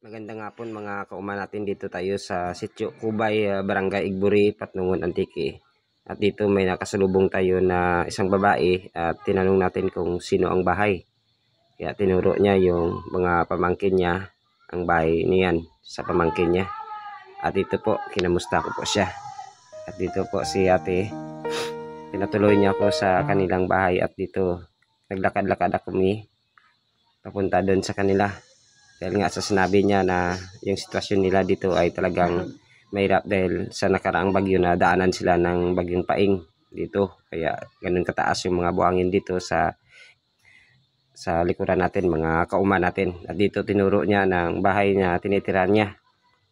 Magandang hapon mga kauman natin, dito tayo sa Sitio Kubay, Barangay Igburi, Patnungon, Antique. At dito may nakasalubong tayo na isang babae at tinanong natin kung sino ang bahay. Kaya tinuro niya yung mga pamangkin niya, ang bahay niyan sa pamangkin niya. At dito po, kinamusta ko po siya. At dito po si ate, pinatuloy niya ako sa kanilang bahay at dito naglakad-lakad ako papunta doon sa kanila. Dahil nga sa sinabi niya na yung sitwasyon nila dito ay talagang mahirap dahil sa nakaraang bagyo na daanan sila ng bagyong Paing dito. Kaya ganun kataas yung mga buhangin dito sa likuran natin, mga kauma natin. At dito tinuro niya ng bahay na tinitirahan niya.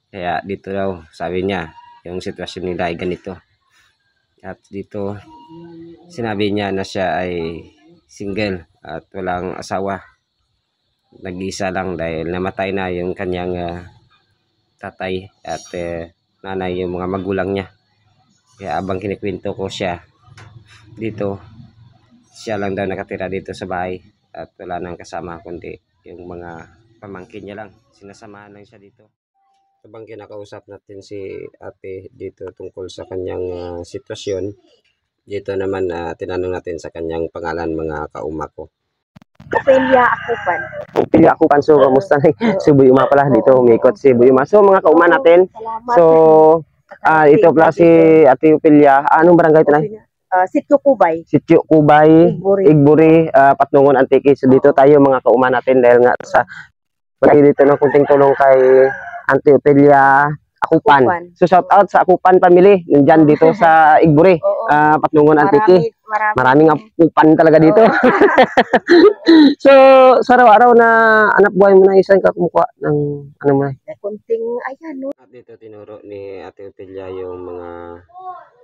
Kaya dito daw sabi niya yung sitwasyon nila ay ganito. At dito sinabi niya na siya ay single at walang asawa. Nag-isa lang dahil namatay na yung kanyang tatay at nanay, yung mga magulang niya. Kaya abang kinikwento ko siya dito, siya lang daw nakatira dito sa bahay at wala nang kasama kundi yung mga pamangkin niya lang. Sinasamahan lang siya dito. Habang kinakausap natin si ate dito tungkol sa kanyang sitwasyon, dito naman tinanong natin sa kanyang pangalan, mga kauma ko. Ophelia Akupan. Ophelia Akupan. So, kamusta na? Si Buyuma pala dito, umikot si Buyuma. So, mga kauma natin. Salamat. So, ito pala si Ate Ophelia. Anong barangay ito na? Sitio Kubay. Sitio Kubay, Igburi, Patnungon, Antique. So, dito tayo mga kauma natin dahil nga sa dito ng kunting tulong kay Ate Ophelia Akupan. So, shout out sa Akupan family. Nandyan dito sa Igburi, Patnungon, Antique. Maraming Akupan talaga dito. So, sa araw-araw na anak buhay mo na isang kakumukuha ng ano mo? Kunting ayan, no? At dito tinuro ni Ate Ophelia yung mga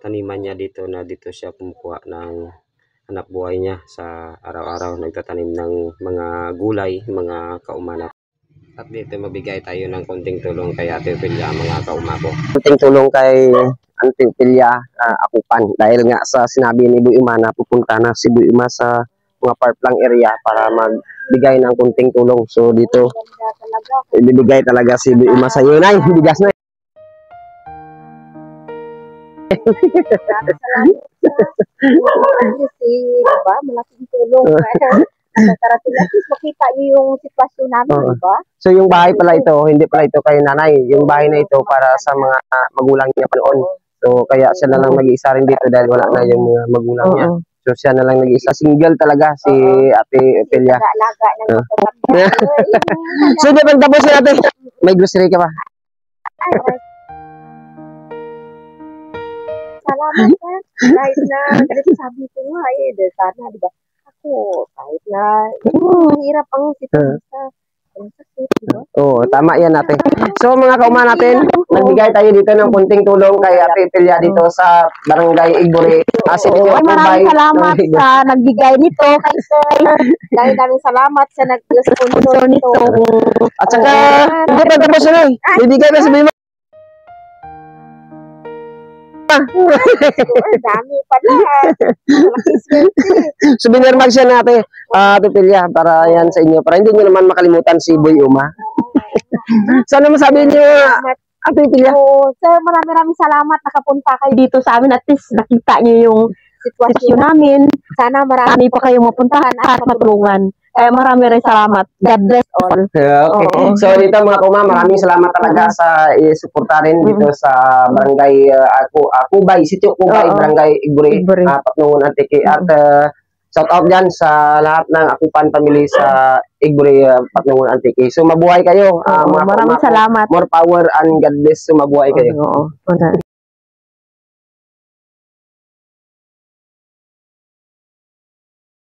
taniman niya dito na dito siya kumukuha ng anak buhay niya sa araw-araw. Nagtatanim ng mga gulay, mga kaumanap. At dito mabigay tayo ng konting tulong kay Ate Ophelia, mga kauma ko. Konting tulong kay Ate Ophelia Akupan dahil nga sa sinabi ni Buyuma na pupunta na si Buyuma sa mga parklang area para magbigay ng konting tulong. So dito ibibigay talaga si Buyuma sa iyo, nay, bigas na. Diba? Malaking tulong. Makita niyo yung sitwasyon namin, diba? So yung bahay pala ito, hindi pala ito kay nanay. Yung bahay na ito para sa mga magulang niya pa noon. So kaya siya na lang nag-iisa rin dito dahil wala na yung mga magulang niya. So siya na lang nag-iisa. Single talaga si Ate Ophelia. So di pagtapos si ate, may grocery ka ba? Salamat ka. Kahit na, ganito sabi ko nga sana, diba? Ako, kahit na, mahirap ang sitwasyon sa sakit, diba? Oo, tama yan natin. So mga kauma natin, nagbigay tayo dito ng kunting tulong kay Ate Ophelia dito sa Barangay Igburi. Maraming salamat sa nagbigay nito kay Sir. Dahil salamat sa nag-sponsor nito. At saka, hindi pa tapos na eh. Bibigay na sabihin mo. Dami pala. Souvenir mag siya natin, Ate Ophelia, para yan sa inyo. Para hindi nyo naman makalimutan si Buyuma. Sana masabi niyo, Ate Ophelia. Sir, maraming salamat. Nakapunta kayo dito sa amin. At least nakita niyo yung sitwasyon namin. Sana marami pa kayong mapuntahan at matulungan. Marami rin salamat. God bless all. Okay. So dito mga kauma, maraming salamat talaga sa suporta rin dito sa Barangay Kubay, Sitio Kubay, Barangay Igburi, Patnungon, Antique. At shout out dyan sa lahat ng Akupan family sa Igburi, Patnungon, Antique. So mabuhay kayo. Maraming salamat. More power and God bless. So mabuhay kayo.